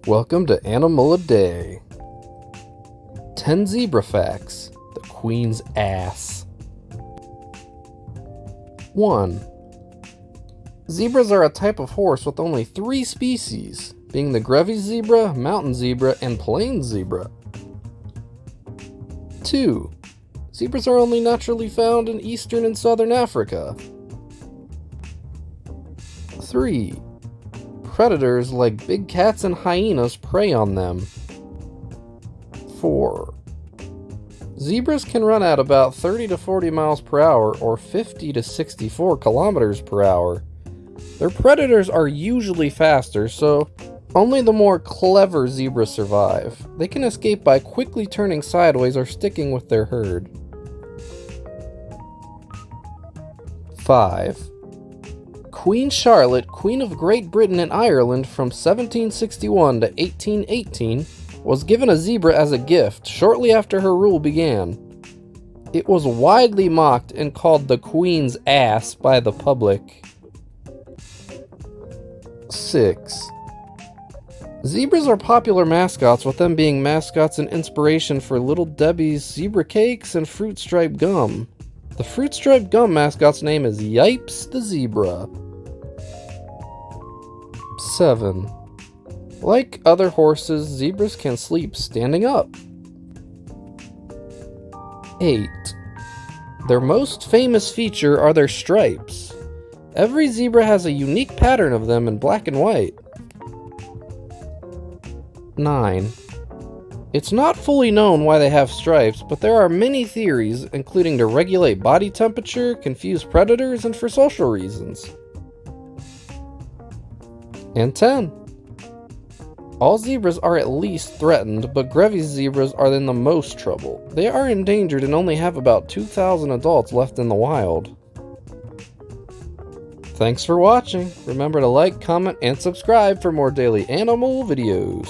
Welcome to Animal a Day. 10 zebra facts. The queen's ass. 1. Zebras are a type of horse with only 3 species, being the Grévy zebra, mountain zebra, and plains zebra. 2. Zebras are only naturally found in eastern and southern Africa. 3. Predators like big cats and hyenas prey on them. 4. Zebras can run at about 30 to 40 miles per hour or 50 to 64 kilometers per hour. Their predators are usually faster, so only the more clever zebras survive. They can escape by quickly turning sideways or sticking with their herd. 5. Queen Charlotte, Queen of Great Britain and Ireland from 1761 to 1818, was given a zebra as a gift shortly after her rule began. It was widely mocked and called the Queen's ass by the public. 6. Zebras are popular mascots, with them being mascots and inspiration for Little Debbie's zebra cakes and fruit striped gum. The fruit striped gum mascot's name is Yipes the Zebra. 7. Like other horses, zebras can sleep standing up. 8. Their most famous feature are their stripes. Every zebra has a unique pattern of them in black and white. 9. It's not fully known why they have stripes, but there are many theories, including to regulate body temperature, confuse predators, and for social reasons. And 10. All zebras are at least threatened, but Grévy zebras are in the most trouble. They are endangered and only have about 2,000 adults left in the wild. Thanks for watching. Remember to like, comment, and subscribe for more daily animal videos.